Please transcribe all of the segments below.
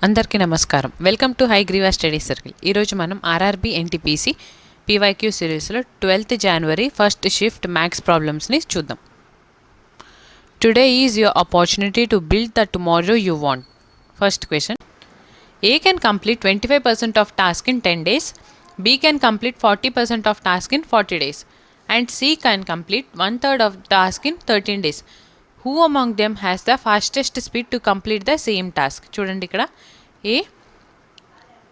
అందరికీ నమస్కారం. Welcome to Hayagriva study circle. ఈరోజు మనం ఆర్ఆర్బీ ఎన్టీపీసీ పీవైక్యూ సిరీస్లో 12th January first shift maths ప్రాబ్లమ్స్ని చూద్దాం. Today is your opportunity to build the tomorrow you want. First question. A can complete 25% of task in 10 days, B can complete 40% of task in 40 days, and C can complete 1/3 of task in 13 days. Who among them has the fastest speed to complete the same task? చూడండి ఇక్కడ ఏ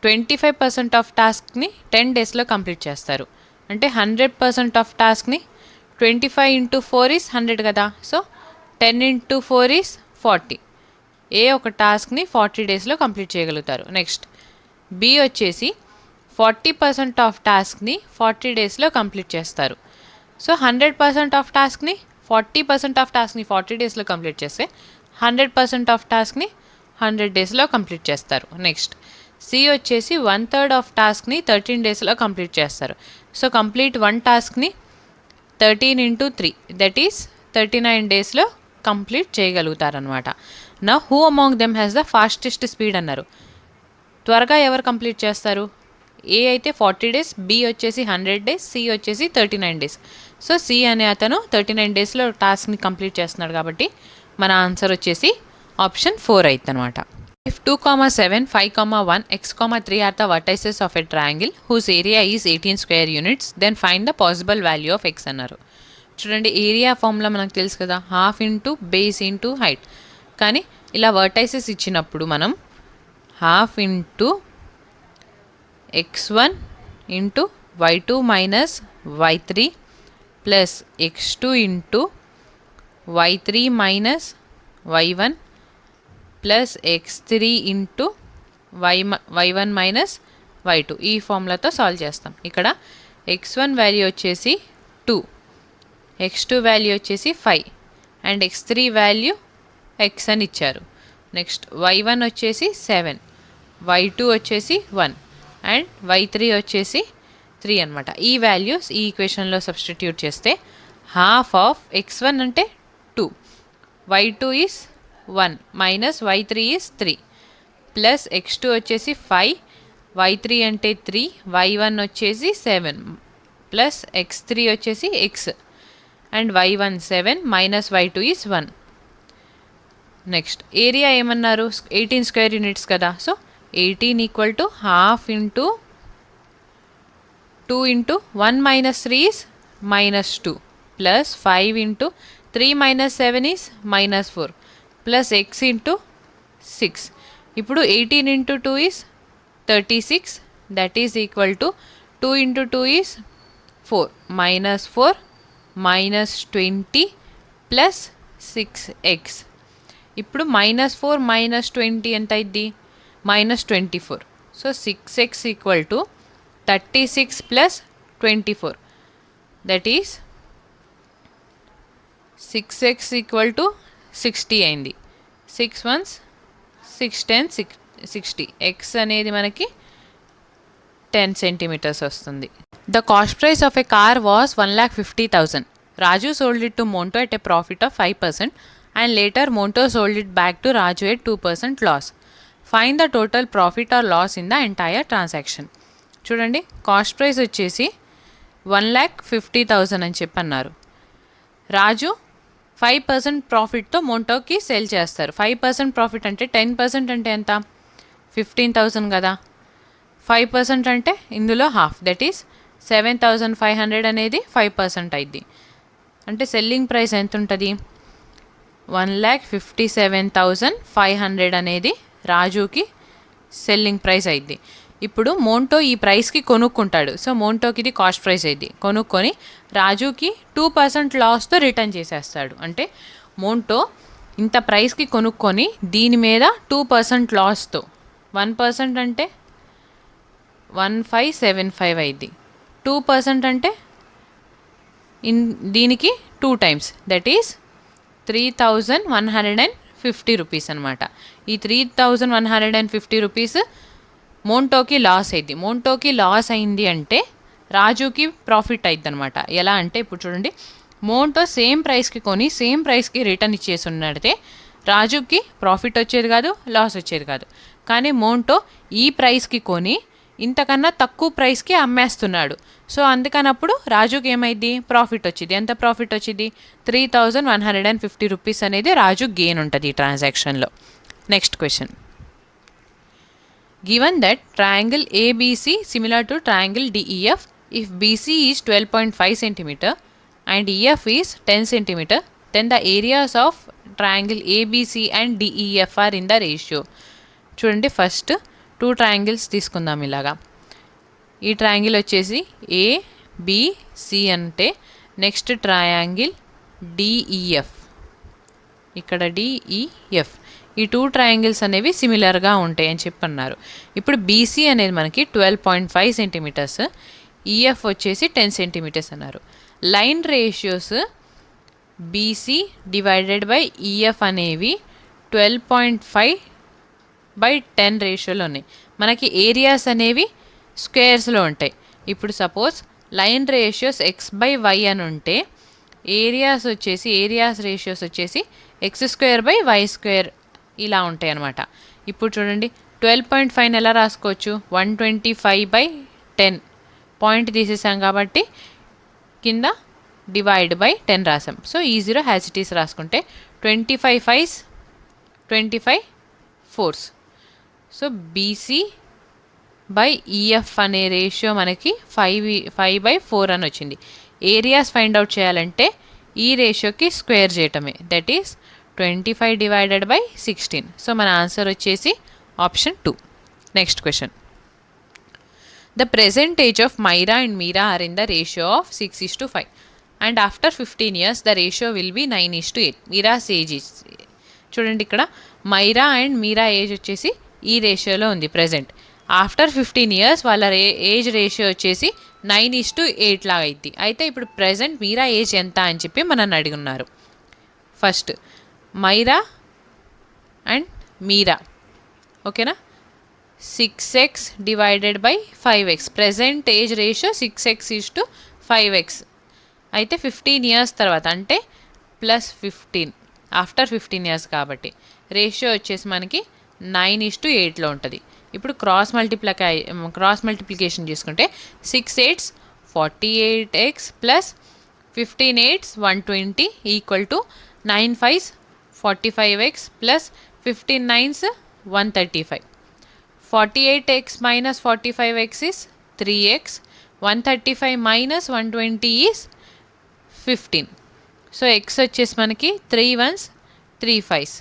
25% of టాస్క్ని 10 డేస్లో complete చేస్తారు. అంటే 100% of టాస్క్ని 25 × 4 is 100 కదా. So 10 × 4 is 40. ఏ ఒక టాస్క్ని 40 డేస్లో complete చేయగలుగుతారు. Next B వచ్చేసి 40% ఆఫ్ టాస్క్ని 40 డేస్లో కంప్లీట్ చేస్తారు. సో 100% ఆఫ్ టాస్క్ని 40% ఆఫ్ టాస్క్ని 40 డేస్లో కంప్లీట్ చేస్తే 100% ఆఫ్ టాస్క్ని 100 డేస్లో కంప్లీట్ చేస్తారు. నెక్స్ట్ సి వచ్చేసి 1/3 ఆఫ్ టాస్క్ని 13 డేస్లో కంప్లీట్ చేస్తారు. సో కంప్లీట్ 1 టాస్క్ని 13 × 3 దట్ ఈస్ 39 డేస్లో కంప్లీట్ చేయగలుగుతారనమాట. నా who among them has the fastest speed అన్నారు. త్వరగా ఎవరు కంప్లీట్ చేస్తారు? ఏ అయితే 40 డేస్, బి వచ్చేసి 100 డేస్, సి వచ్చేసి 39 డేస్. సో సి అనే అతను 39 డేస్లో టాస్క్ని కంప్లీట్ చేస్తున్నాడు కాబట్టి మన ఆన్సర్ వచ్చేసి ఆప్షన్ 4 అవుతుంది అనమాట. If 2, 7, 5, 1, x, 3 are the vertices of a triangle whose area is 18 square units, then find the possible value of x అన్నారు. చూడండి, ఏరియా ఫార్ములా మనకు తెలుసు కదా, ½ × బేస్ × హైట్. కానీ ఇలా వర్టైసెస్ ఇచ్చినప్పుడు మనం ½ × x1 × y2 - y3 plus x2 × y3 - y1 plus x3 × y1 - y2 ఈ ఫార్ములాతో సాల్వ్ చేస్తాం. ఇక్కడ x1 వాల్యూ వచ్చేసి 2, x2 వాల్యూ వచ్చేసి 5 అండ్ x3 వాల్యూ x అని ఇచ్చారు. నెక్స్ట్ y1 వచ్చేసి 7, y2 వచ్చేసి 1 అండ్ y3 వచ్చేసి 3 అనమాట. ఈ వాల్యూస్ ఈ ఈక్వేషన్లో సబ్స్టిట్యూట్ చేస్తే ½ ఆఫ్ x1 అంటే 2, y2 is 1 minus y3 is 3 plus x2 వచ్చేసి 5, y3 అంటే 3, y1 వచ్చేసి 7 ప్లస్ x3 వచ్చేసి x and y1 7 minus y2 is 1. Next area ఏమన్నారు? 18 స్క్వేర్ యూనిట్స్ కదా. So 18 = ½ × 2 × 1 - 3 is -2 plus 5 × 3 - 7 is -4 plus x × 6. ఇప్పుడు 18 × 2 is 36 that is equal to 2 × 2 is 4 -4 -20 plus 6x. ఇప్పుడు -4 - 20 ఎంత అయింది? -24. So 6x = 36 + 24 that is 6x = 60 అయింది. 6 1s 6 10 60. x అనేది మనకి 10 centimetres వస్తుంది. The cost price of a car was 1,50,000. Raju sold it to Monto at a profit of 5% and later Monto sold it back to Raju at 2% loss. Find the total profit or loss in the entire transaction. చూడండి, cost price వచ్చేసి 1,50,000 అని చెప్పన్నారు. రాజు 5% ప్రాఫిట్తో మోంటోకి cell చేస్తారు. 5% profit అంటే 10% అంటే ఎంత? 15,000 కదా. 5% అంటే ఇందులో హాఫ్ దట్ ఈస్ 7,500 అనేది 5% అయింది. అంటే సెల్లింగ్ ప్రైస్ ఎంత ఉంటుంది? 1,57,500 అనేది రాజుకి సెల్లింగ్ ప్రైస్ అయింది. ఇప్పుడు మోంటో ఈ ప్రైస్కి కొనుక్కుంటాడు. సో మోంటోకి ఇది కాస్ట్ ప్రైస్ అయింది. కొనుక్కొని రాజుకి 2% లాస్తో రిటర్న్ చేసేస్తాడు. అంటే మోంటో ఇంత ప్రైస్కి కొనుక్కొని దీని మీద 2% లాస్తో 1% అంటే 1,575 అయింది. 2% అంటే దీనికి 2 times దట్ ఈస్ 3,150 రూపీస్ అనమాట. ఈ 3,150 రూపీస్ మోంటోకి లాస్ అయింది. మోంటోకి లాస్ అయింది అంటే రాజుకి ప్రాఫిట్ అయింది అనమాట. ఎలా అంటే ఇప్పుడు చూడండి, మోంటో సేమ్ ప్రైస్కి కొని సేమ్ ప్రైస్కి రిటర్న్ ఇచ్చేసి ఉన్నట్టే రాజుకి ప్రాఫిట్ వచ్చేది కాదు, లాస్ వచ్చేది కాదు. కానీ మోంటో ఈ ప్రైస్కి కొని ఇంతకన్నా తక్కువ ప్రైస్కి అమ్మేస్తున్నాడు. సో అందుకనప్పుడు రాజుకి ఏమైంది, ప్రాఫిట్ వచ్చింది. ఎంత ప్రాఫిట్ వచ్చింది, 3150 రూపీస్ అనేది రాజు గెయిన్ ఉంటుంది ఈ ట్రాన్సాక్షన్లో. Next question, given that triangle ABC similar to triangle DEF, if BC is 12.5 cm and EF is 10 cm, then the areas of triangle ABC and DEF are in the ratio. చూడండి, first 2 triangles తీసుకుందాం. ఇలాగా ఈ triangle వచ్చేసి ABC అంటే next triangle DEF, ఇక్కడ DEF. ఈ 2 triangles అనేవి సిమిలర్గా ఉంటాయి అని చెప్పన్నారు. ఇప్పుడు BC అనేది మనకి 12.5 సెంటీమీటర్స్, EF వచ్చేసి 10 సెంటీమీటర్స్ అన్నారు. Line ratios BC divided by EF అనేవి 12.5/10 రేషియోలో ఉన్నాయి. మనకి ఏరియాస్ అనేవి స్క్వేర్స్లో ఉంటాయి. ఇప్పుడు సపోజ్ లైన్ రేషియోస్ x/y అని ఉంటే ఏరియాస్ రేషియోస్ వచ్చేసి x²/y² ఇలా ఉంటాయి అన్నమాట. ఇప్పుడు చూడండి, 12.5 ఎలా రాసుకోవచ్చు, 125/10 పాయింట్ తీసేసాం కాబట్టి కింద /10 రాసాం. So E0 has it is రాసుకుంటే 25 5s 25 4s. So BC by EF అనే రేషియో మనకి 5/4 అని వచ్చింది. ఏరియాస్ ఫైండ్ అవుట్ చేయాలంటే ఈ రేషియోకి స్క్వేర్ చేయటమే, that is 25 divided by 16. So మన ఆన్సర్ వచ్చేసి option 2. Next question, the present age of Myra and Meera are in the ratio of 6:5 and after 15 years the ratio will be 9:8. Meera's age చూడండి, ఇక్కడ Myra and Meera age వచ్చేసి ఈ రేషియోలో ఉంది present. After 15 years వాళ్ళ age ratio వచ్చేసి 9:8 లాగా అయింది. అయితే ఇప్పుడు ప్రెజెంట్ మీరా ఏజ్ ఎంత అని చెప్పి మనల్ని అడుగున్నారు. ఫస్ట్ మైరా అండ్ మీరా, ఓకేనా, 6x divided by 5x. Present age ratio 6x:5x. అయితే 15 years తర్వాత అంటే +15 ఆఫ్టర్ 15 years కాబట్టి రేషియో వచ్చేసి మనకి 9:8లో ఉంటుంది. ఇప్పుడు క్రాస్ మల్టిప్లికేషన్ చేసుకుంటే 6 8s 48x plus 15 8s 120 equal to 9 5s 45x plus 15 9s 135. 48x minus 45x is 3x. 135 minus 120 is 15. So X వచ్చేసి మనకి 3 1s 3 5s,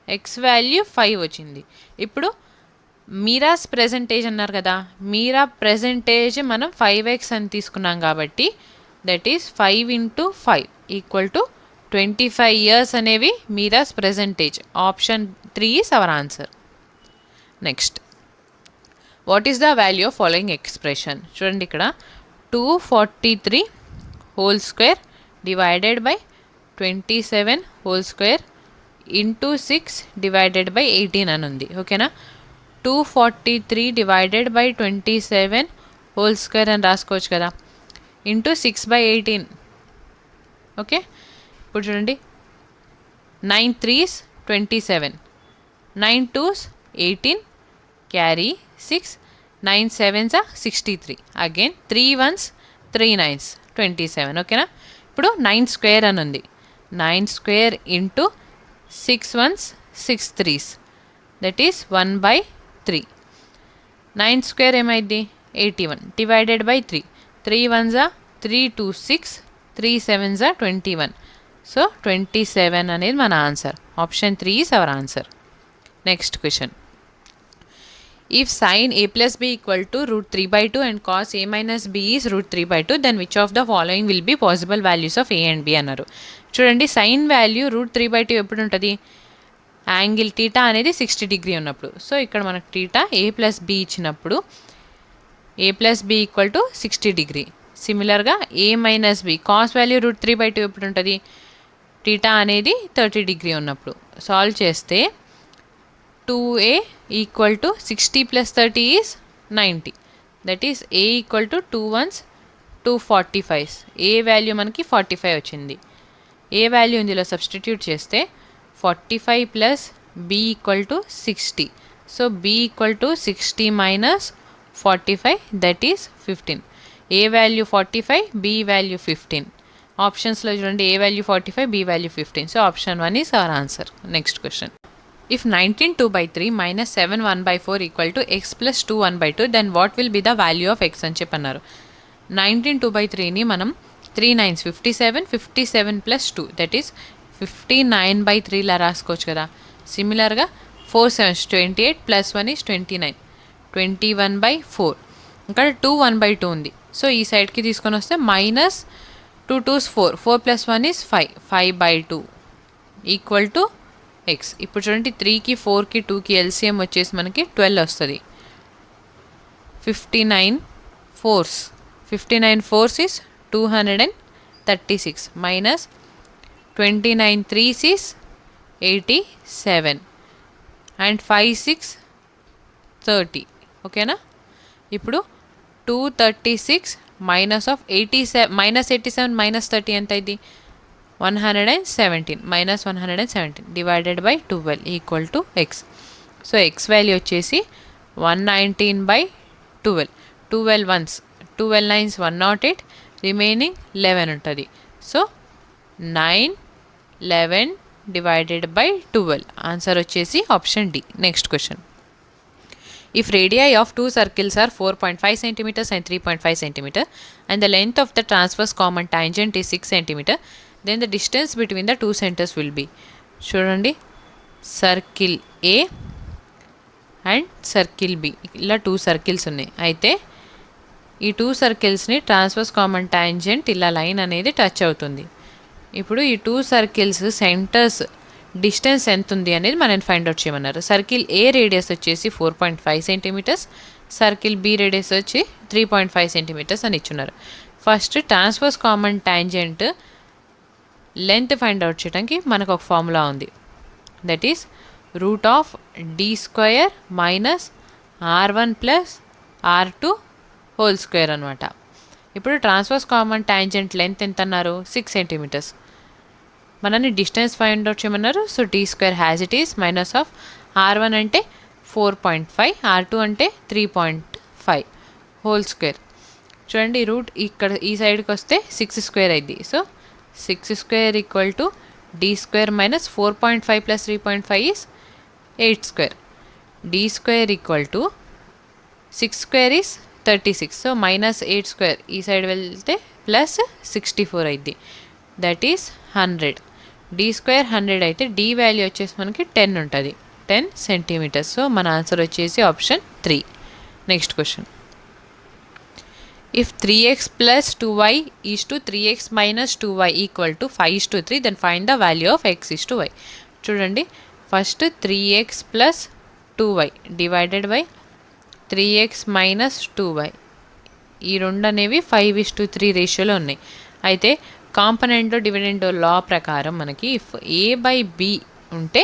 ఎక్స్ వాల్యూ 5 వచ్చింది. ఇప్పుడు మీరాస్ ప్రెజెంటేజ్ అన్నారు కదా, మీరా ప్రెజెంటేజ్ మనం 5x అని తీసుకున్నాం కాబట్టి that is 5 × 5 equal to 25 years అనేవి Meera's present age. Option 3 is our answer. Next, what is the value of following expression? చూడండి, ఇక్కడ 243 whole square divided by 27 whole square into 6 divided by 18 అని ఉంది, ఓకేనా. 243 డివైడెడ్ బై 27 హోల్ స్క్వేర్ అని రాసుకోవచ్చు కదా, into 6/18, okay. ఇప్పుడు చూడండి, 9 3s 27, 9 2s 18, carry 6, 9 7s 63, again 3 1s 3 9s 27, ఓకేనా. ఇప్పుడు 9 స్క్వేర్ అని ఉంది, 9 square into 6 1s 6 3s that is 1/3. 9 square ఏమైంది 81 divided by 3, 3 1s 3 2 6, 3 7s 21. So 27 అనేది మన answer. Option 3 is our answer. Next question, if sin a plus b equal to √3/2 and cos a minus b is √3/2, then which of the following will be possible values of a and b అన్నారు. చూడండి, sign value √3/2 ఎప్పుడు ఉంటుంది, angle theta అనేది 60 degree ఉన్నప్పుడు. So ఇక్కడ మనకు theta a plus b ఇచ్చినప్పుడు a plus b equal to 60 degree. సిమిలర్గా a minus b cos value √3/2 ఎప్పుడు ఉంటుంది, టీటా అనేది 30 degree ఉన్నప్పుడు. సాల్వ్ చేస్తే 2a equal to 60 + 30 is 90, that is a equal to 2 1s 245. A value మనకి 45 వచ్చింది. ఏ వాల్యూ ఇందులో సబ్స్టిట్యూట్ చేస్తే 45 + b equal to 60, so b equal to 60 minus 45 that is 15. A value 45, b value 15. ఆప్షన్స్లో చూడండి, A value 45, b value 15. So option 1 is our answer. Next question. If 19 2/3 minus 7 1/4 equal to x plus 2 1/2, then what will be the value of x అని చెప్పన్నారు. 19 2/3ని మనం 3 9s 57, 57 plus 2 that is 59/3 లా రాసుకోవచ్చు కదా. సిమిలర్గా 4 7s 28 plus 1 is 29, 21/4. ఇక్కడ 2 1/2 ఉంది. So ఈ సైడ్కి తీసుకొని వస్తే minus 2 2s 4, 4 plus 1 is 5, 5/2 equal to X. ఇప్పుడు చూడండి 3కి 4కి 2కి ఎల్సిఎం వచ్చేసి మనకి 12 వస్తుంది. 59 4s is 236 minus 29 3s is 87 and 5 6 30. ఓకేనా. ఇప్పుడు 236 మైనస్ ఆఫ్ 87 మైనస్ 87 మైనస్ 30 ఎంత అయింది? 117 minus 117 divided by 12 equal to X. So X value వచ్చేసి 119/12. 12 1s 12 9s 108, రిమైనింగ్ 11 ఉంటుంది. So 9 11 divided by 12. ఆన్సర్ వచ్చేసి option D. Next question. If radii of two circles are 4.5 cm and 3.5 cm and the length of the transverse common tangent is 6 cm, then the distance between the two centers will be. చూడండి, circle A and circle B, ఇలా 2 circles ఉన్నాయి. అయితే ఈ 2 సర్కిల్స్ని transverse common tangent ఇలా line అనేది touch అవుతుంది. ఇప్పుడు ఈ 2 సర్కిల్స్ సెంటర్స్ డిస్టెన్స్ ఎంత ఉంది అనేది మనం ఫైండ్ అవుట్ చేయమన్నారు. సర్కిల్ ఏ రేడియస్ వచ్చేసి 4.5 సెంటీమీటర్స్, సర్కిల్ బి రేడియస్ వచ్చి 3.5 సెంటీమీటర్స్ అని ఇచ్చున్నారు. First transverse common tangent length find out చేయడానికి మనకు ఒక ఫార్ములా ఉంది. That is √d² minus r1 plus r2 whole square అనమాట. ఇప్పుడు ట్రాన్స్వర్స్ కామన్ టాంజెంట్ లెంత్ ఎంత అన్నారు? 6 సెంటీమీటర్స్. మనని డిస్టెన్స్ ఫైండ్ అవుట్ చేయమన్నారు. So d² has it is minus of r1 అంటే 4.5, r2 అంటే 3.5 హోల్ స్క్వేర్. చూడండి, రూట్ ఇక్కడ ఈ సైడ్కి వస్తే 6² అయింది. So 6² equal to d² minus 4.5 plus 3.5 is 8². d² equal to 6² is 36. So minus 8² ఈ సైడ్ వెళ్తే ప్లస్ 64 అయింది. That is 100. d² 100 అయితే d వాల్యూ వచ్చేసి మనకి 10 ఉంటుంది, 10 సెంటీమీటర్స్. సో మన ఆన్సర్ వచ్చేసి option 3. Next question. If 3x plus 2y is to 3x minus 2y equal to 5:3, then find the value of x is to y. చూడండి, first 3x plus 2y divided by 3x minus 2y, ఈ రెండు అనేవి 5:3 రేషియోలో ఉన్నాయి. అయితే component dividend లా ప్రకారం మనకి if a by b ఉంటే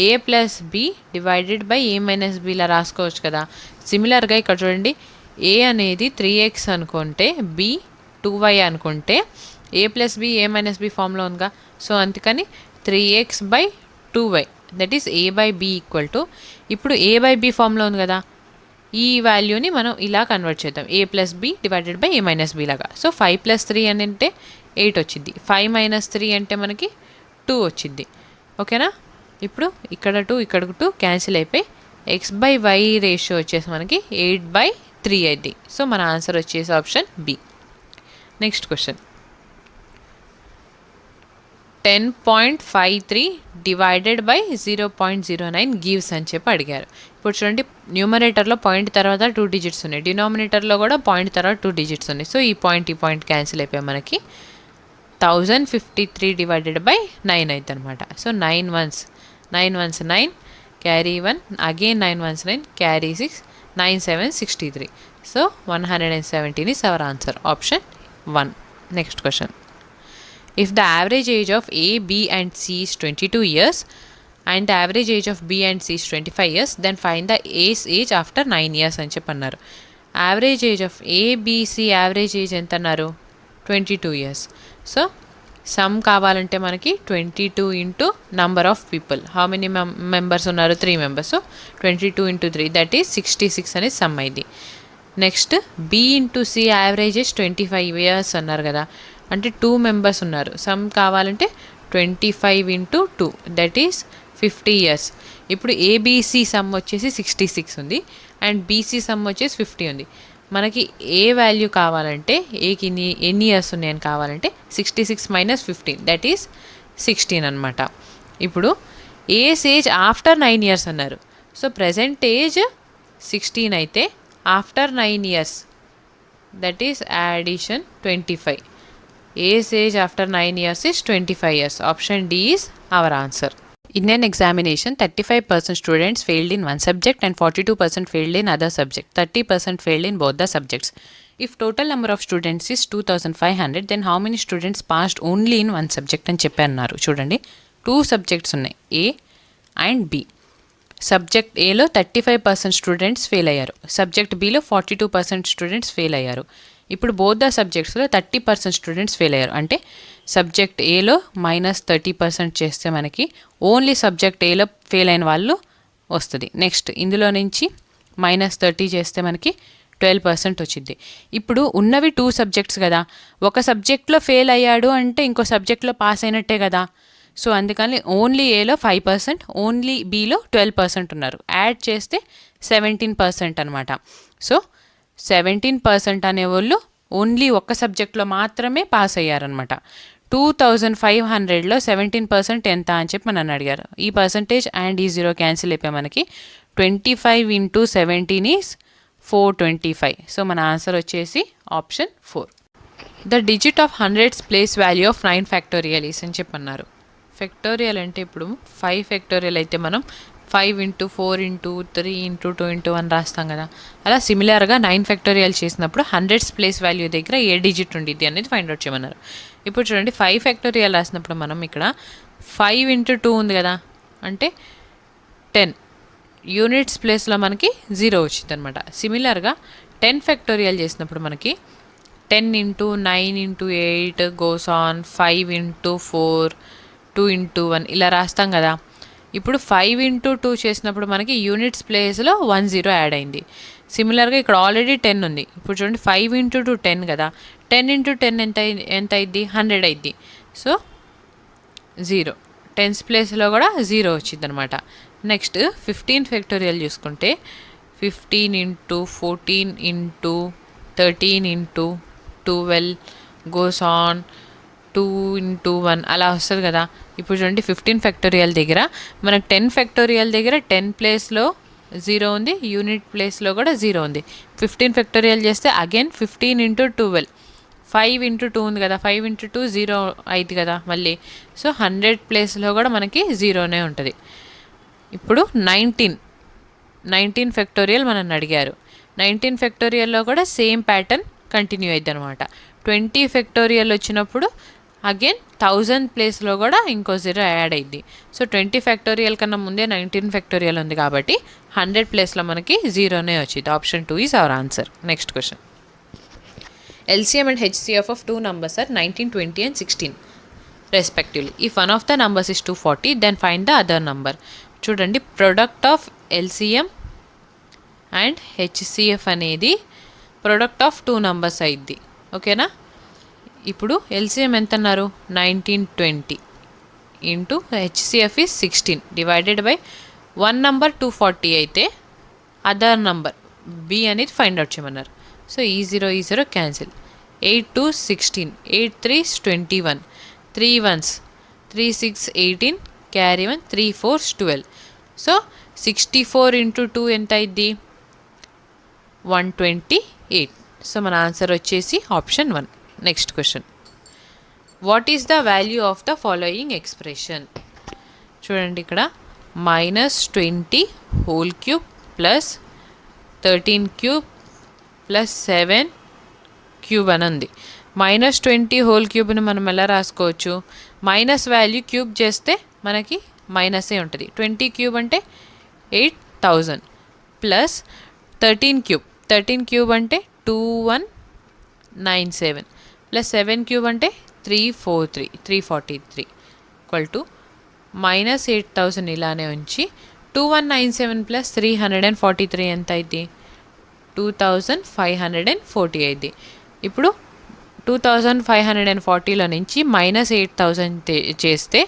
a plus b divided by a minus b లా రాసుకోవచ్చు కదా. సిమిలర్గా ఇక్కడ చూడండి, a అనేది 3x అనుకుంటే b 2y అనుకుంటే a plus b a minus b ఫామ్లో ఉందిగా. సో అందుకని 3x by 2y that is a by b equal to, ఇప్పుడు a బై b ఫామ్లో ఉంది కదా, ఈ వాల్యూని మనం ఇలా కన్వర్ట్ చేద్దాం, a plus b divided by a minus b లాగా. సో 5 + 3 అని అంటే 8 వచ్చింది, 5 - 3 అంటే మనకి 2 వచ్చింది. ఓకేనా. ఇప్పుడు ఇక్కడ 2 ఇక్కడ 2 క్యాన్సిల్ అయిపోయి x/y రేషియో వచ్చేసి మనకి 8/3 అయింది. సో మన ఆన్సర్ వచ్చేసి option B. Next question. 10.53 divided by 0.09 gives అని చెప్పి అడిగారు. ఇప్పుడు చూడండి, న్యూమరేటర్లో పాయింట్ తర్వాత 2 డిజిట్స్ ఉన్నాయి, డినామినేటర్లో కూడా పాయింట్ తర్వాత 2 డిజిట్స్ ఉన్నాయి. సో ఈ పాయింట్ క్యాన్సిల్ అయిపోయి మనకి 1053 డివైడెడ్ బై 9 అవుతుంది అనమాట. So 9 1s 9 carry 1, again 9 1s 9 carry 6, 9 7 63. So 117 is our answer, option 1. Next question. If the average age of A, B and C is 22 years and the average age of B and C is 25 years, then find the A's age after 9 years అని చెప్పన్నారు. Average age of A, B, C average age ఎంత అన్నారు? 22 years. So sum కావాలంటే మనకి 22 into number of people. How many members ఉన్నారు? 3 members. So 22 into 3 that is 66 అనేది sum అయింది. Next B into C averages 25 years అన్నారు కదా, అంటే 2 మెంబర్స్ ఉన్నారు. సమ్ కావాలంటే 25 ఇంటూ 2 దట్ ఈస్ 50 ఇయర్స్. ఇప్పుడు ఏబిసి సమ్ వచ్చేసి 66 ఉంది అండ్ బీసీ సమ్ వచ్చేసి 50 ఉంది. మనకి ఏ వాల్యూ కావాలంటే ఏకి ఎన్ని ఇయర్స్ ఉన్నాయని కావాలంటే 66 మైనస్ 15 దట్ ఈస్ 16 అనమాట. ఇప్పుడు ఏజ్ ఆఫ్టర్ 9 ఇయర్స్ అన్నారు. సో ప్రజెంట్ ఏజ్ 16 అయితే after 9 years that is addition 25. Age after 9 years is 25 years. Option D is our answer. In an examination, 35% students failed in one subject and 42% failed in other subject. 30% failed in both the subjects. If total number of students is 2500, then how many students passed only in one subject అని చెప్పన్నారు. చూడండి, 2 subjects ఉన్నాయి, ఏ and B. Subject ఏలో 35% students fail అయ్యారు, subject below 42% students fail అయ్యారు. ఇప్పుడు both the సబ్జెక్ట్స్లో 30% students fail అయ్యారు. అంటే subject ఏలో -30% చేస్తే మనకి ఓన్లీ సబ్జెక్ట్ ఏలో ఫెయిల్ అయిన వాళ్ళు వస్తుంది. నెక్స్ట్ ఇందులో నుంచి -30 చేస్తే మనకి 12% వచ్చింది. ఇప్పుడు ఉన్నవి 2 సబ్జెక్ట్స్ కదా, ఒక సబ్జెక్ట్లో ఫెయిల్ అయ్యాడు అంటే ఇంకో సబ్జెక్ట్లో పాస్ అయినట్టే కదా. సో అందుకని ఓన్లీ ఏలో 5%, ఓన్లీ బిలో 12% ఉన్నారు. యాడ్ చేస్తే 17% అనమాట. సో 17% అనేవాళ్ళు ఓన్లీ ఒక్క సబ్జెక్ట్లో మాత్రమే పాస్ అయ్యారనమాట. 2500లో 17% ఎంత అని చెప్పి నన్ను అడిగారు. ఈ పర్సంటేజ్ అండ్ ఈ 0 క్యాన్సిల్ అయిపోయి మనకి 25 ఇంటూ 17 ఈజ్ 425. సో మన ఆన్సర్ వచ్చేసి option 4. The digit of hundreds place value of 9 factorial is అని చెప్పన్నారు. ఫ్యాక్టోరియల్ అంటే ఇప్పుడు 5 ఫ్యాక్టోరియల్ అయితే మనం 5 ఇంటూ 4 ఇంటూ 3 ఇంటూ 2 ఇంటూ 1 రాస్తాం కదా. అలా సిమిలర్గా 9 ఫ్యాక్టోరియల్ చేసినప్పుడు హండ్రెడ్స్ ప్లేస్ వాల్యూ దగ్గర ఏ డిజిట్ ఉండిద్ది అనేది ఫైండ్ అవుట్ చేయమన్నారు. ఇప్పుడు చూడండి, 5 ఫ్యాక్టోరియల్ రాసినప్పుడు మనం ఇక్కడ 5 ఇంటూ 2 ఉంది కదా, అంటే 10 యూనిట్స్ ప్లేస్లో మనకి 0 వచ్చింది అనమాట. సిమిలర్గా 10 ఫ్యాక్టోరియల్ చేసినప్పుడు మనకి 10 into 9 into 8 goes on, 5 into 4 2 into 1 ఇలా రాస్తాం కదా. ఇప్పుడు 5 ఇంటూ 2 చేసినప్పుడు మనకి యూనిట్స్ ప్లేస్లో 1 0 యాడ్ అయింది. సిమిలర్గా ఇక్కడ ఆల్రెడీ 10 ఉంది. ఇప్పుడు చూడండి, 5 ఇంటూ 2 10 కదా, 10 ఇంటూ 10 ఎంత అయింది? 100 అయింది. సో 0 10th ప్లేస్లో కూడా 0 వచ్చింది అనమాట. నెక్స్ట్ 15 ఫ్యాక్టోరియల్ చూసుకుంటే 15 into 14 into 13 into 12 goes on 2 into 1 అలా వస్తుంది కదా. ఇప్పుడు చూడండి, 15 ఫ్యాక్టోరియల్ దగ్గర మనకు 10 ఫ్యాక్టోరియల్ దగ్గర 10 ప్లేస్లో 0 ఉంది, యూనిట్ ప్లేస్లో కూడా 0 ఉంది. 15 ఫ్యాక్టోరియల్ చేస్తే అగైన్ 15 ఇంటూ 12 5 ఇంటూ 2 ఉంది కదా, 5 ఇంటూ 2 0 అయింది కదా మళ్ళీ. సో 100 ప్లేస్లో కూడా మనకి 0నే ఉంటుంది. ఇప్పుడు 19 ఫ్యాక్టోరియల్ మనల్ని అడిగారు. 19 ఫ్యాక్టోరియల్లో కూడా సేమ్ ప్యాటర్న్ కంటిన్యూ అయింది అనమాట. 20 ఫ్యాక్టోరియల్ వచ్చినప్పుడు అగైన్ 1000 ప్లేస్లో కూడా ఇంకో 0 యాడ్ అయింది. సో 20 ఫ్యాక్టోరియల్ కన్నా ముందే 19 ఫ్యాక్టోరియల్ ఉంది కాబట్టి 100 ప్లేస్లో మనకి 0నే వచ్చింది. Option 2 is our answer. Next question, LCM and HCF of 2 numbers are 19, 20 and 16 respectively. If one of the numbers is 240, then find the other number. చూడండి, product of LCM and HCF అనేది product of 2 numbers అయింది. ఓకేనా? ఇప్పుడు LCM ఎంత అన్నారు? 19, 20 into HCF is 16 divided by 1 number 240 అయితే other number B అనేది find out చేయమన్నారు. సో ఈ 0 cancel. 8 2 16, 8 3 21, 3 1s 3 6 18, carry 1 3 4 12. So 64 into 2 ఎంత అయింది? 128. సో మన ఆన్సర్ వచ్చేసి option 1. Next question, what is the value of the following expression? చూడండి, ఇక్కడ -20 whole cube plus 13 cube plus 7 cube అని ఉంది. -20 హోల్ క్యూబ్ని మనం ఎలా రాసుకోవచ్చు? మైనస్ వాల్యూ క్యూబ్ చేస్తే మనకి మైనసే ఉంటుంది. 20 క్యూబ్ అంటే 8000 ప్లస్ 13 క్యూబ్ అంటే 2197 ప్లస్ 7 క్యూబ్ అంటే 343 ఈక్వల్ టు -8,000 ఇలానే ఉంచి 2197 ప్లస్ 343 ఎంత అయింది? 2540 అయింది. ఇప్పుడు 2540లో నుంచి -8,000 చేస్తే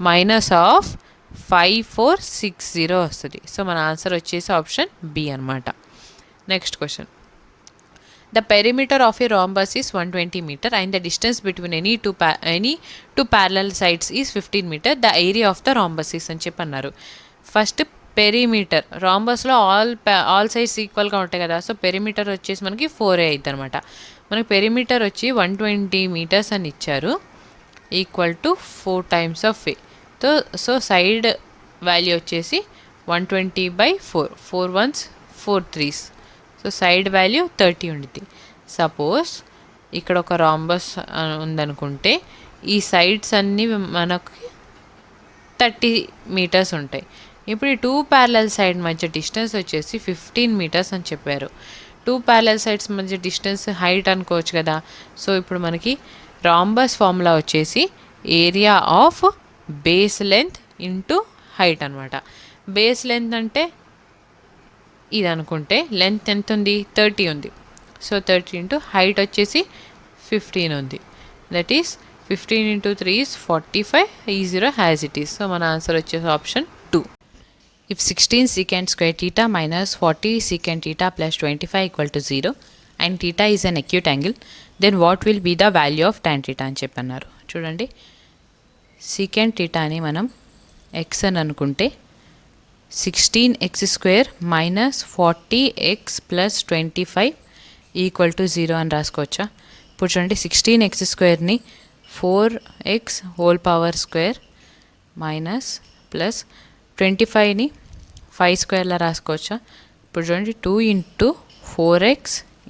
-5460 వస్తుంది. సో మన ఆన్సర్ వచ్చేసి ఆప్షన్ బి అనమాట. Next question. The perimeter of a rhombus is 120 meter and the distance between any two parallel sides is 15 meter. The area of the rhombus is అని చెప్పి అన్నారు. ఫస్ట్ పెరిమీటర్, రాంబస్లో ఆల్ సైడ్స్ ఈక్వల్గా ఉంటాయి కదా. So perimeter వచ్చేసి మనకి 4A అవుతుంది అనమాట. మనకి పెరిమీటర్ వచ్చి 120 మీటర్స్ అని ఇచ్చారు, equal to 4 times of A. So side value వచ్చేసి 120/4, 4 1s 4 3s. So side value 30 ఉండిద్ది. సపోజ్ ఇక్కడ ఒక రాంబస్ ఉందనుకుంటే ఈ సైడ్స్ అన్నీ మనకి 30 మీటర్స్ ఉంటాయి. ఇప్పుడు ఈ 2 ప్యారలల్ సైడ్ మధ్య డిస్టెన్స్ వచ్చేసి 15 మీటర్స్ అని చెప్పారు. 2 ప్యారలల్ సైడ్స్ మధ్య డిస్టెన్స్ హైట్ అనుకోవచ్చు కదా. సో ఇప్పుడు మనకి రాంబస్ ఫార్ములా వచ్చేసి area of base length into height అనమాట. బేస్ లెంత్ అంటే ఇది అనుకుంటే లెంత్ ఎంత ఉంది? 30 ఉంది. సో 30 ఇంటూ హైట్ వచ్చేసి 15 ఉంది. That is 15 into 3 is 45. E0 has it is. So మన ఆన్సర్ వచ్చేసి option 2. If 16 secant square theta minus 40 secant theta plus 25 equal to 0 and theta is an acute angle, then what will be the value of tan theta అని చెప్పన్నారు. చూడండి, secant theta అని మనం x అని అనుకుంటే 16x square minus 40x plus 25 equal to 0 అని రాసుకోవచ్చా? ఇప్పుడు చూడండి, 16x స్క్వేర్ని 4x whole power square minus plus 25ని 5 స్క్వేర్లా రాసుకోవచ్చా? ఇప్పుడు చూడండి, 2 into 4x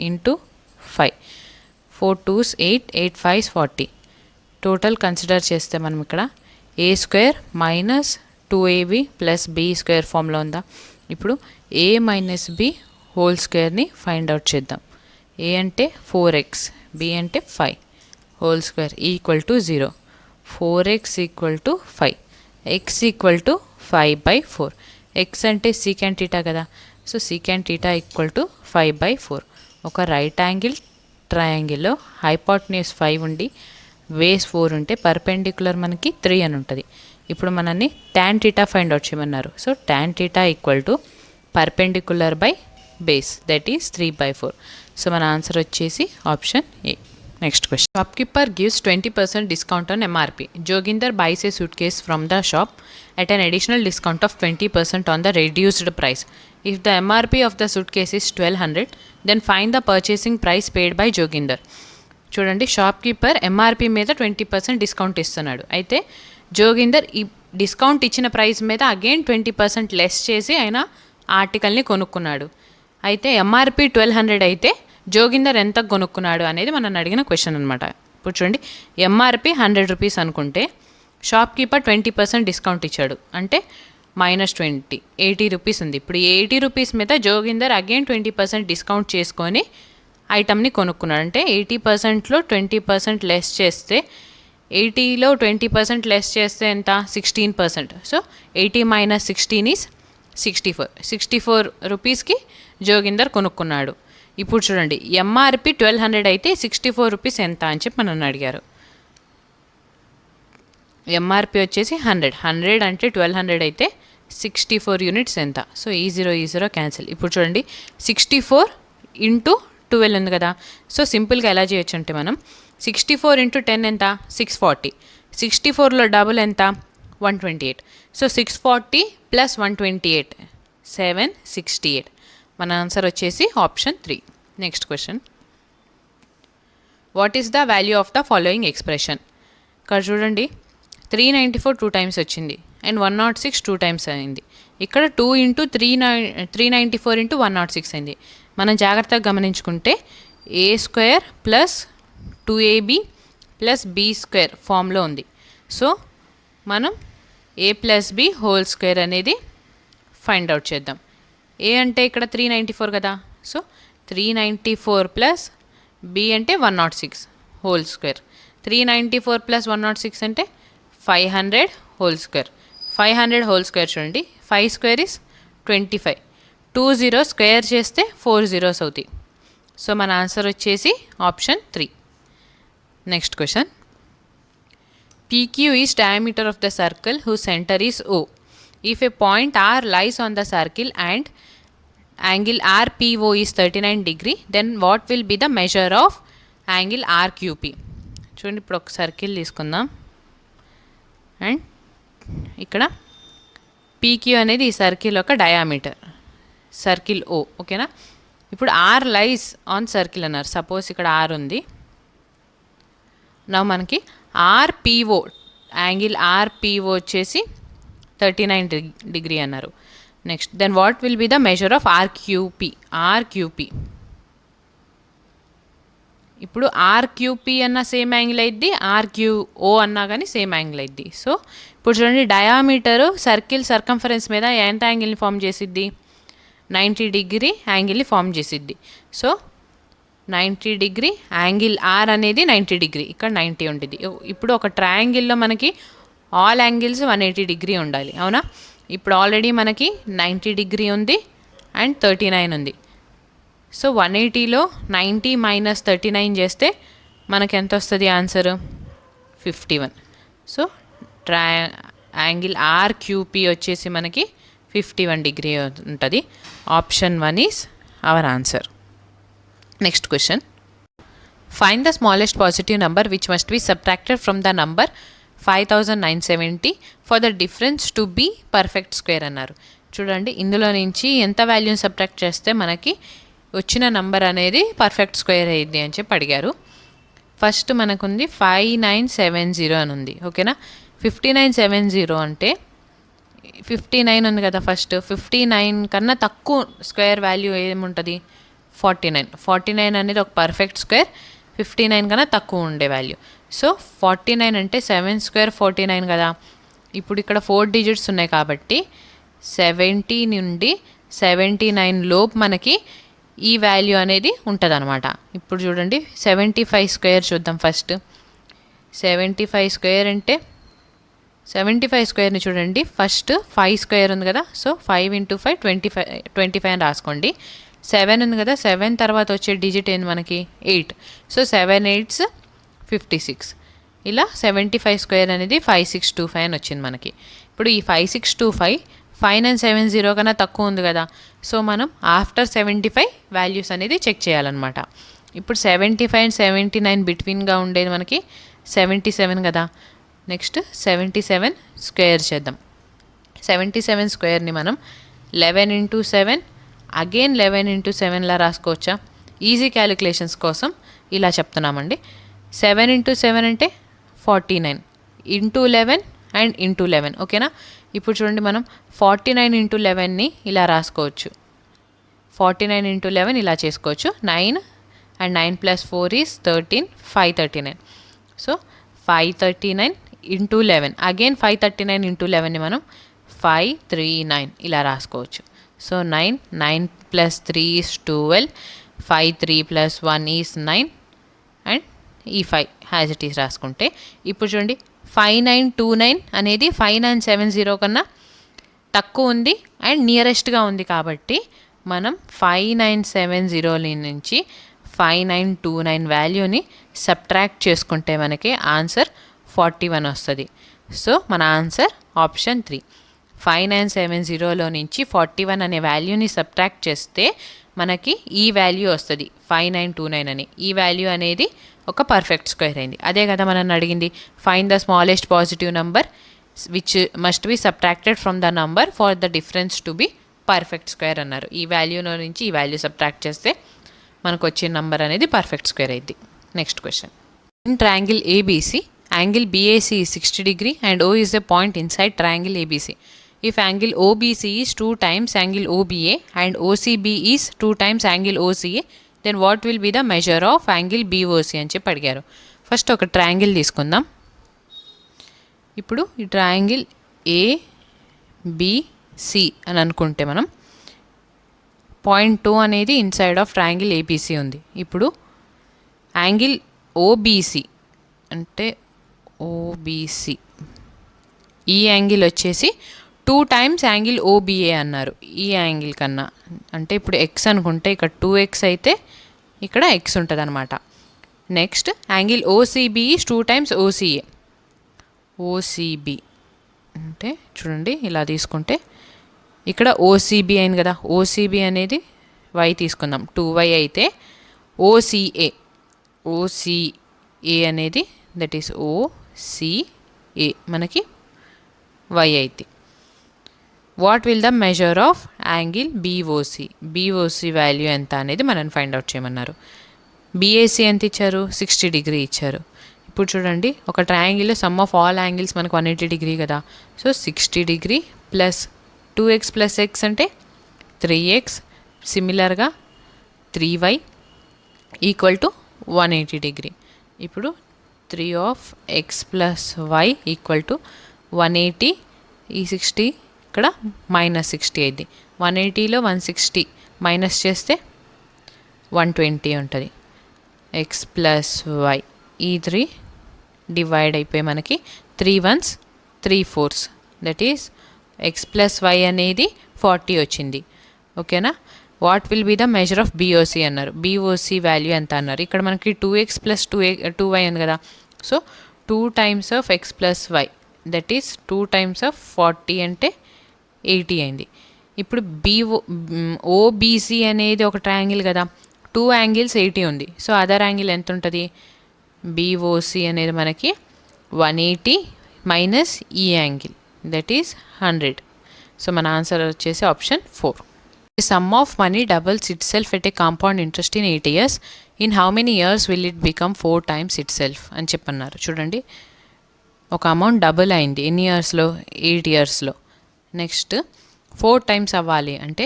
into 5, 4 2s 8, 8 5s 40. Total consider చేస్తే మనం ఇక్కడ a square minus 2ab plus b square ఫామ్లో ఉందా? ఇప్పుడు a మైనస్ b హోల్ స్క్వేర్ని ఫైండ్ అవుట్ చేద్దాం. a అంటే 4x, b అంటే 5 whole square equal to 0. 4x equal to 5, x equal to 5/4. x అంటే సీకెంట్ థీటా కదా. So secant theta equal to 5/4. ఒక రైట్ యాంగిల్ ట్రయాంగిల్లో హైపోటెన్యూస్ 5 ఉండి బేస్ 4 ఉంటే perpendicular మనకి 3 అని ఉంటుంది. ఇప్పుడు మనల్ని tan theta ఫైండ్ అవుట్ చేయమన్నారు. So tan theta equal to perpendicular by base, that is 3/4. So మన ఆన్సర్ వచ్చేసి option A. Next question. Shopkeeper gives 20% discount on MRP. Joginder buys a suitcase from the shop at an additional discount of 20% on the reduced price. If the MRP of the suitcase is 1200, then find the purchasing price paid by Joginder. చూడండి, shopkeeper MRP మీద 20% discount ఇస్తున్నాడు. అయితే జోగిందర్ ఈ discount ఇచ్చిన price మీద again 20% less చేసి ఆయన ఆర్టికల్ని కొనుక్కున్నాడు. అయితే MRP 1200 అయితే జోగిందర్ ఎంత కొనుక్కున్నాడు అనేది మనం అడిగిన క్వశ్చన్ అనమాట. ఇప్పుడు చూడండి, MRP 100 రూపీస్ అనుకుంటే షాప్కీపర్ 20% డిస్కౌంట్ ఇచ్చాడు, అంటే -20, 80 రూపీస్ ఉంది. ఇప్పుడు 80 రూపీస్ మీద జోగిందర్ అగైన్ 20% డిస్కౌంట్ చేసుకొని ఐటమ్ని కొనుక్కున్నాడు. అంటే 80%లో 20% లెస్ చేస్తే 80లో 20% లెస్ చేస్తే ఎంత? 16%. So 80 - 16 is 64. 64 రూపీస్కి జోగిందర్ కొనుక్కున్నాడు. ఇప్పుడు చూడండి, MRP 1200 అయితే 64 రూపీస్ ఎంత అని చెప్పి నన్ను అడిగారు. MRP వచ్చేసి 100 అంటే 1200 అయితే 64 యూనిట్స్ ఎంత? So E0 cancel. ఇప్పుడు చూడండి, 64 ఇంటూ 12 ఉంది కదా. సో సింపుల్గా ఎలా చేయొచ్చు అంటే మనం 64 ఇంటూ 10 ఎంత? 640. 64లో డబుల్ ఎంత? 128. So 640 plus 128 768. మన ఆన్సర్ వచ్చేసి option 3. Next question. What is the value of the following expression? ఇక్కడ చూడండి, 394 2 టైమ్స్ వచ్చింది అండ్ 106 2 టైమ్స్ అయింది. ఇక్కడ 2 ఇంటూ 394 ఇంటూ 106 అయింది. మనం జాగ్రత్తగా గమనించుకుంటే a square plus 2ab plus b square ఫామ్లో ఉంది. సో మనం a plus b whole square అనేది ఫైండ్ అవుట్ చేద్దాం. a అంటే ఇక్కడ 394 కదా. సో 394 ప్లస్ b అంటే 106 హోల్ స్క్వేర్, 394 ప్లస్ 106 అంటే 500 హోల్ స్క్వేర్. 500 హోల్ స్క్వేర్ చూడండి, 5 స్క్వేర్ ఇస్ 25. 20 స్క్వేర్ చేస్తే 4 zeros అవుతాయి. సో మన ఆన్సర్ వచ్చేసి option 3. Next question. PQ is diameter of the circle whose center is O. If a point R lies on the circle and angle RPO is 39 degree, then what will be the measure of angle RQP? చూడండి, ఇప్పుడు ఒక circle తీసుకుందాం and ఇక్కడ PQ అనేది ఈ circle యొక్క diameter, circle O. ఓకేనా? ఇప్పుడు R లైస్ ఆన్ సర్కిల్ అన్నారు. సపోజ్ ఇక్కడ R ఉంది. నా మనకి RPO యాంగిల్ RPO వచ్చేసి 39 డిగ్రీ అన్నారు. Next then what will be the measure of RQP. ఇప్పుడు RQP అన్న సేమ్ యాంగిల్ అయింది, RQO అన్నా కానీ సేమ్ యాంగిల్ అయింది. సో ఇప్పుడు చూడండి, డయామీటరు సర్కిల్ సర్కంఫరెన్స్ మీద ఎంత యాంగిల్ని ఫామ్ చేసిద్ది? 90 డిగ్రీ యాంగిల్ని ఫామ్ చేసిద్ది. సో 90 డిగ్రీ యాంగిల్ R అనేది 90 డిగ్రీ, ఇక్కడ 90 ఉంటుంది. ఇప్పుడు ఒక ట్రయాంగిల్లో మనకి ఆల్ యాంగిల్స్ 180 డిగ్రీ ఉండాలి, అవునా? ఇప్పుడు ఆల్రెడీ మనకి 90 డిగ్రీ ఉంది అండ్ 39 ఉంది. సో 180లో 90 మైనస్ 39 చేస్తే మనకి ఎంత వస్తుంది ఆన్సర్? 51. సో యాంగిల్ RQP వచ్చేసి మనకి 51 డిగ్రీ ఉంటుంది. Option 1 is our answer. Next question. Find the smallest positive number which must be subtracted from the number 5970 for the difference to be perfect square అన్నారు. చూడండి, ఇందులో నుంచి ఎంత వాల్యూని సబ్ట్రాక్ట్ చేస్తే మనకి వచ్చిన నంబర్ అనేది పర్ఫెక్ట్ స్క్వేర్ అయ్యింది అని చెప్పి అడిగారు. ఫస్ట్ మనకుంది 5970 అని ఉంది. ఓకేనా? 5970 అంటే 59 ఉంది కదా. ఫస్ట్ 59 కన్నా తక్కువ స్క్వేర్ వాల్యూ ఏముంటుంది? 49 అనేది ఒక పర్ఫెక్ట్ స్క్వేర్. 59 కన్నా తక్కువ ఉండే వాల్యూ. సో 49 అంటే 7 స్క్వేర్ 49 కదా. ఇప్పుడు ఇక్కడ 4 డిజిట్స్ ఉన్నాయి కాబట్టి 70 నుండి 79 లోపు మనకి ఈ వాల్యూ అనేది ఉంటుంది అనమాట. ఇప్పుడు చూడండి, 75 స్క్వేర్ చూద్దాం. ఫస్ట్ 75 స్క్వేర్ అంటే 75 స్క్వేర్ని చూడండి, ఫస్ట్ 5 స్క్వేర్ ఉంది కదా. సో 5 × 5 25 అని రాసుకోండి. 7 ఉంది కదా, 7 తర్వాత వచ్చే డిజిట్ ఏంది మనకి? 8. So 7 8s 56. ఇలా 75 స్క్వేర్ అనేది 5625 అని వచ్చింది మనకి. ఇప్పుడు ఈ 5625 5970 కన్నా తక్కువ ఉంది కదా. సో మనం ఆఫ్టర్ 75 వాల్యూస్ అనేది చెక్ చేయాలన్నమాట. ఇప్పుడు 75 అండ్ 79 బిట్వీన్గా ఉండేది మనకి 77 కదా. నెక్స్ట్ 77 స్క్వేర్ చేద్దాం. 77 స్క్వేర్ని మనం 11 × 7 అగైన్ 11 × 7లా రాసుకోవచ్చా? ఈజీ క్యాలిక్యులేషన్స్ కోసం ఇలా చెప్తున్నామండి. 7 × 7 అంటే 49 × 11 అండ్ × 11. ఓకేనా? ఇప్పుడు చూడండి, మనం 49 × 11ని ఇలా రాసుకోవచ్చు. 49 × 11 ఇలా చేసుకోవచ్చు. 9 అండ్ 9 + 4 ఈజ్ 13, 539. సో 539 × 11 అగైన్ 539 × 11ని మనం 539 ఇలా రాసుకోవచ్చు. సో 9 + 3 ఈజ్ 12, 5 3 + 1 ఈజ్ 9 అండ్ ఈ 5 హ్యాజ్ ఇట్ ఈజ్ రాసుకుంటే ఇప్పుడు చూడండి, 5929 అనేది 5970 కన్నా తక్కువ ఉంది అండ్ నియరెస్ట్గా ఉంది కాబట్టి మనం 5970 నుంచి 5929 వాల్యూని సబ్ట్రాక్ట్ చేసుకుంటే మనకి ఆన్సర్ 41 వస్తుంది. సో మన ఆన్సర్ ఆప్షన్ 3. 5970లో నుంచి 41 అనే వాల్యూని సబ్ట్రాక్ట్ చేస్తే మనకి ఈ వాల్యూ వస్తుంది 5929 అని. ఈ వాల్యూ అనేది ఒక పర్ఫెక్ట్ స్క్వేర్ అయింది. అదే కదా మనం అడిగింది, find the smallest positive number which must be subtracted from the number for the difference to be perfect square అన్నారు. ఈ వాల్యూలో నుంచి ఈ వాల్యూ సబ్ట్రాక్ట్ చేస్తే మనకు వచ్చే నంబర్ అనేది పర్ఫెక్ట్ స్క్వేర్ అయింది. Next question. In triangle ABC, angle BAC is 60 degree and O is a point inside triangle ABC. If angle OBC is 2 times angle OBA and OCB is 2 times angle OCA, then what will be the measure of angle BOC అని చెప్పి అడిగారు. First ఒక triangle తీసుకుందాం. ఇప్పుడు ఈ triangle ABC అని అనుకుంటే మనం పాయింట్ 2 అనేది ఇన్సైడ్ ఆఫ్ ట్రయాంగిల్ ABC ఉంది. ఇప్పుడు యాంగిల్ OBC అంటే ఓబీసీ, ఈ యాంగిల్ వచ్చేసి 2 టైమ్స్ యాంగిల్ ఓబీఏ అన్నారు ఈ యాంగిల్ కన్నా. అంటే ఇప్పుడు ఎక్స్ అనుకుంటే ఇక్కడ 2x అయితే ఇక్కడ ఎక్స్ ఉంటుంది అనమాట. Next angle OCB is 2 times OCA. OCB అంటే చూడండి ఇలా తీసుకుంటే ఇక్కడ ఓసీబీ అయింది కదా, ఓసీబీ అనేది y తీసుకుందాం, 2y అయితే ఓసీఏ, ఓసీఏ అనేది దట్ ఈస్ ఓసీఏ మనకి y అయితే. What will the measure of angle BOC, BOC value ఎంత అనేది మనం ఫైండ్ అవుట్ చేయమన్నారు. బీఏసీ ఎంత ఇచ్చారు, 60 డిగ్రీ ఇచ్చారు. ఇప్పుడు చూడండి ఒక ట్రయాంగిల్లో సమ్ ఆఫ్ ఆల్ యాంగిల్స్ మనకు 180 డిగ్రీ కదా, so 60 degree plus 2x plus X అంటే 3x, సిమిలర్గా 3y ఈక్వల్ టు 180 డిగ్రీ. ఇప్పుడు 3 of x plus y equal to 180, ఈ 60 ఇక్కడ -60 అయింది. 180లో 160 మైనస్ చేస్తే 120 ఉంటుంది. ఎక్స్ ప్లస్ వై ఈ 3 డివైడ్ అయిపోయి మనకి 3 1s 3 4s that is x plus y అనేది 40 వచ్చింది. ఓకేనా. What will be the measure of BOC అన్నారు. బీఓసీ వాల్యూ ఎంత అన్నారు. ఇక్కడ మనకి 2x ప్లస్ 2y ఉంది కదా, so 2 times of x plus y that is 2 times of 40 అంటే 80 అయింది. ఇప్పుడు ఓబీసీ అనేది ఒక ట్రయాంగిల్ కదా, 2 యాంగిల్స్ 80 ఉంది, సో అదర్ యాంగిల్ ఎంత ఉంటుంది, బీఓసీ అనేది మనకి 180 మైనస్ ఈ యాంగిల్ దట్ ఈస్ 100. సో మన ఆన్సర్ వచ్చేసి option 4. The sum of money doubles itself at a compound interest in 8 years. In how many years will it become 4 times itself అని చెప్పన్నారు. చూడండి ఒక అమౌంట్ డబుల్ అయింది ఎన్ని ఇయర్స్లో, 8 ఇయర్స్లో. నెక్స్ట్ 4 టైమ్స్ అవ్వాలి అంటే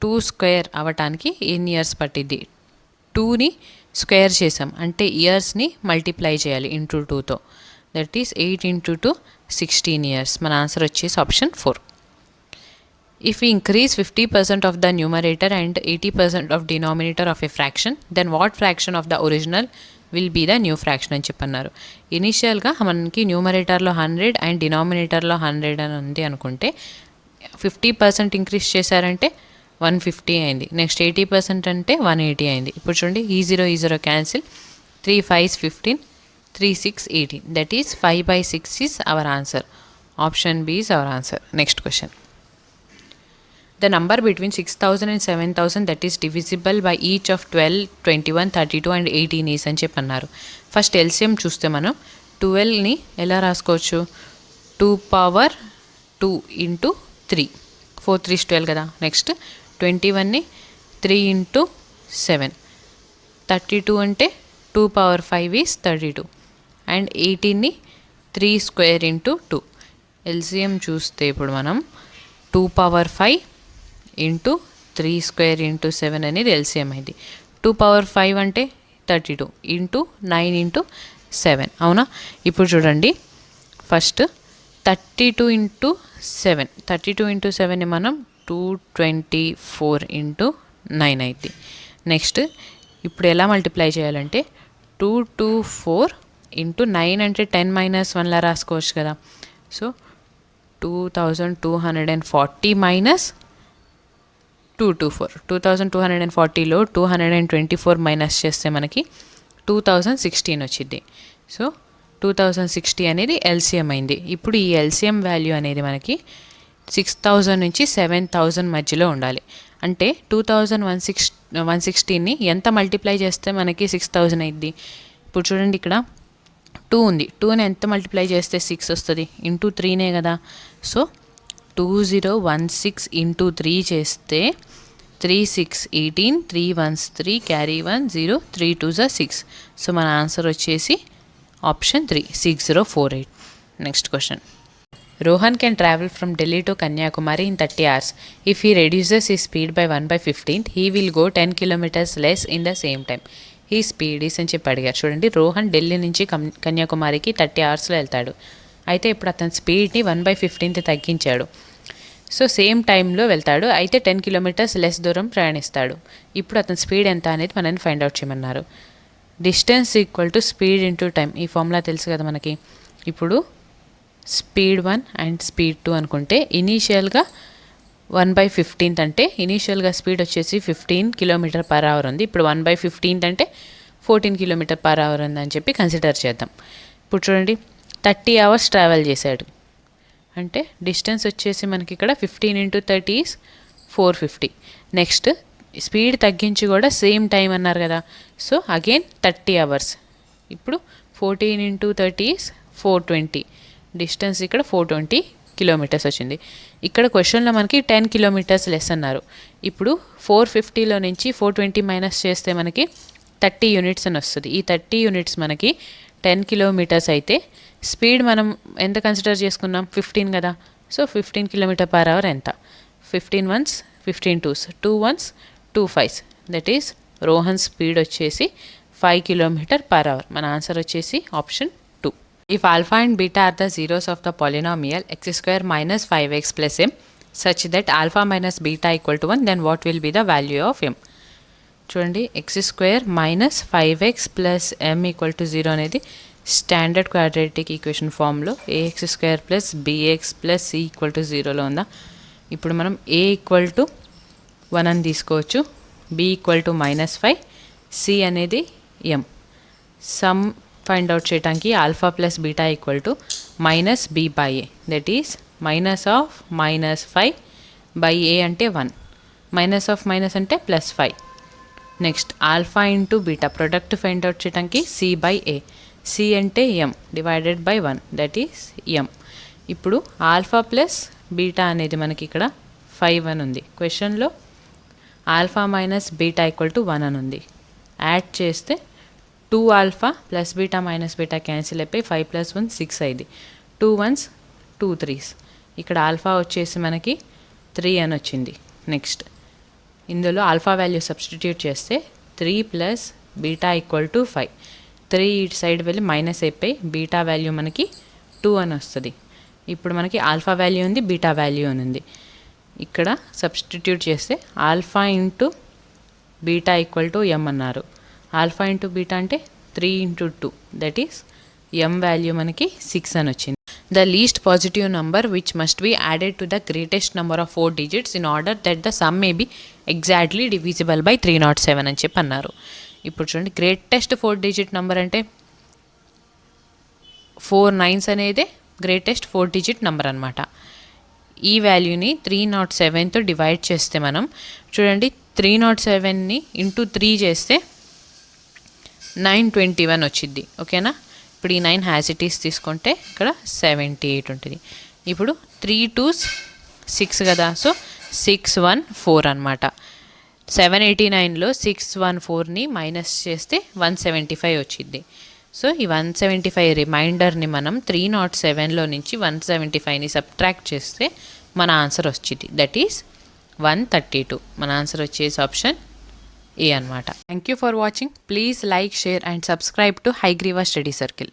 2 స్క్వేర్ అవ్వటానికి ఎన్ని ఇయర్స్ పట్టిద్ది. 2ని స్క్వేర్ చేసాం అంటే ఇయర్స్ని మల్టిప్లై చేయాలి ఇంటూ 2తో, దట్ ఈస్ 8 ఇంటూ 2 16 ఇయర్స్. మన ఆన్సర్ వచ్చేసి option 4. If we increase 50% of the numerator and 80% of denominator of a fraction, then what fraction of the original will be the new fraction అని చెప్పన్నారు. ఇనీషియల్గా మనకి న్యూమరేటర్లో 100 and డినామినేటర్లో 100 అని ఉంది అనుకుంటే 50% ఇంక్రీజ్ చేశారంటే 150 అయింది. నెక్స్ట్ 80% అంటే 180 అయింది. ఇప్పుడు చూడండి ఈ 0 cancel, 3 5s 15, 3 6 18 that is 5/6 is our answer. Option B is our answer. Next question. The number between 6,000 and 7,000 that is divisible by each of 12, 21, 32 and 18 is అని చెప్పన్నారు. ఫస్ట్ ఎల్సిఎం చూస్తే మనం 12ని ఎలా రాసుకోవచ్చు, 2 పవర్ 2 ఇంటూ 3, 4 3 12 కదా. నెక్స్ట్ 21ని 3 ఇంటూ 7, 32 అంటే 2 power 5 is 32 and 18ని 3 square into 2. LCM చూస్తే ఇప్పుడు మనం 2 పవర్ 5 ఇంటూ 3 స్క్వేర్ ఇంటూ 7 అనేది ఎల్సిఎం అయింది. 2 పవర్ 5 అంటే 32 ఇంటూ 9 ఇంటూ 7 అవునా. ఇప్పుడు చూడండి ఫస్ట్ 32 ఇంటూ 7, 32 ఇంటూ 7ని మనం 224 ఇంటూ 9 అయింది. నెక్స్ట్ ఇప్పుడు ఎలా మల్టిప్లై చేయాలంటే 224 ఇంటూ 9 అంటే 10 - 1లా రాసుకోవచ్చు కదా. సో 2240 మైనస్ 224, 2240లో 224 మైనస్ చేస్తే మనకి 2016 వచ్చింది. సో 2060 అనేది ఎల్సిఎం అయింది. ఇప్పుడు ఈ ఎల్సిఎం వాల్యూ అనేది మనకి 6000 నుంచి 7000 మధ్యలో ఉండాలి. అంటే 116ని ఎంత మల్టిప్లై చేస్తే మనకి 6000 అయింది. ఇప్పుడు చూడండి ఇక్కడ 2 ఉంది, 2ని ఎంత మల్టిప్లై చేస్తే 6 వస్తుంది, ఇంటూ 3నే కదా. సో 2016 ఇంటూ 3 చేస్తే 3 6 18, 3 1s 3 క్యారీ 1 0, 3 2s 6. సో మన ఆన్సర్ వచ్చేసి option 3 6048. Next question. Rohan can travel from Delhi to Kanyakumari in 30 hours. If he reduces his speed by 1/15, he will go 10 kilometers less in the same time. His speed is అని చెప్పి అడిగారు. చూడండి రోహన్ ఢిల్లీ నుంచి కన్యాకుమారికి 30 అవర్స్లో వెళ్తాడు. అయితే ఇప్పుడు అతని స్పీడ్ని 1/15 తగ్గించాడు. సో సేమ్ టైంలో వెళ్తాడు, అయితే 10 కిలోమీటర్స్ లెస్ దూరం ప్రయాణిస్తాడు. ఇప్పుడు అతని స్పీడ్ ఎంత అనేది మనల్ని ఫైండ్ అవుట్ చేయమన్నారు. Distance equal to speed into time. ఈ ఫార్ములా తెలుసు కదా మనకి. ఇప్పుడు స్పీడ్ 1 అండ్ స్పీడ్ 2 అనుకుంటే ఇనీషియల్గా 1/15 అంటే ఇనీషియల్గా స్పీడ్ వచ్చేసి 15 km/h ఉంది. ఇప్పుడు 1/15 అంటే 14 km/h ఉందని చెప్పి కన్సిడర్ చేద్దాం. ఇప్పుడు చూడండి 30 hours ట్రావెల్ చేశాడు అంటే డిస్టెన్స్ వచ్చేసి మనకి ఇక్కడ 15 × 30 ఈజ్ 450. నెక్స్ట్ స్పీడ్ తగ్గించి కూడా సేమ్ టైం అన్నారు కదా, సో అగైన్ 30 hours. ఇప్పుడు 14 × 30 ఈజ్ 420. డిస్టెన్స్ ఇక్కడ 420 kilometers వచ్చింది. ఇక్కడ క్వశ్చన్లో మనకి 10 kilometers లెస్ అన్నారు. ఇప్పుడు 450లో నుంచి 420 మైనస్ చేస్తే మనకి 30 units అని వస్తుంది. ఈ 30 units మనకి 10 kilometers అయితే స్పీడ్ మనం ఎంత కన్సిడర్ చేసుకున్నాం, 15 కదా. సో 15 km/h ఎంత, 15 ones 15 twos, 2 ones 2 5s, that is Rohan speed వచ్చేసి 5 km/h. మన ఆన్సర్ వచ్చేసి option 2. If alpha and beta are the zeros of the polynomial x² minus 5x plus m such that alpha minus beta equal to 1, then what will be the value of m? చూడండి x² minus 5x plus m equal to 0 అనేది standard quadratic equation ఫామ్లో ax² plus bx plus c equal to 0లో ఉందా. ఇప్పుడు మనం a equal to 1 అని తీసుకోవచ్చు, b equal to -5, c అనేది m. Some find out చేయడానికి alpha plus beta equal to -b/a, that is -5 by a అంటే 1, -of అంటే +5. Next alpha into beta product find out చేయడానికి c/a, c అంటే m divided by 1, that is m. ఇప్పుడు alpha plus beta అనేది మనకి ఇక్కడ 5 అని ఉంది. క్వశ్చన్లో alpha minus beta equal to 1 అని ఉంది. యాడ్ చేస్తే 2 alpha plus beta minus beta cancel అయిపోయి 5 + 1 6 అయింది. 2 ones 2 3s. ఇక్కడ ఆల్ఫా వచ్చేసి మనకి 3 అని వచ్చింది. నెక్స్ట్ ఇందులో ఆల్ఫా వాల్యూ సబ్స్టిట్యూట్ చేస్తే 3 ప్లస్ బీటా ఈక్వల్ టు 5. 3 ఇటు సైడ్ వెళ్ళి మైనస్ అయిపోయి బీటా వాల్యూ మనకి 2 అని వస్తుంది. ఇప్పుడు మనకి ఆల్ఫా వాల్యూ ఉంది, బీటా వాల్యూ అని ఉంది. ఇక్కడ సబ్స్టిట్యూట్ చేస్తే alpha into beta equal to m అన్నారు. ఆల్ఫా ఇంటూ బీటా అంటే 3 × 2, దట్ ఈస్ m వాల్యూ మనకి 6 అని వచ్చింది. The least positive number which must be added to the greatest number of 4 digits in order that the some may be exactly divisible by 307 అని చెప్పి అన్నారు. ఇప్పుడు చూడండి greatest 4 digit number అంటే 4 9s అనేదే గ్రేటెస్ట్ 4 digit నెంబర్ అనమాట. ఈ వాల్యూని 307తో డివైడ్ చేస్తే మనం చూడండి 307ని ఇంటూ 3 చేస్తే 921 వచ్చింది. ఓకేనా. ఇప్పుడు ఈ 9 హ్యాస్ ఇట్ ఈస్ తీసుకుంటే ఇక్కడ 78 ఉంటుంది. ఇప్పుడు 3 2s 6 కదా, సో 614 అనమాట. 789లో 614ని మైనస్ చేస్తే 175 వచ్చింది. సో ఈ 175 రిమైండర్ని మనం 307లో నుంచి 175ని సబ్ట్రాక్ట్ చేస్తే మన ఆన్సర్ వచ్చింది, దట్ ఈస్ 132. మన ఆన్సర్ వచ్చేసి ఆప్షన్ ఏ అనమాట. Thank you for watching. Please like, share and subscribe to Hayagriva study circle.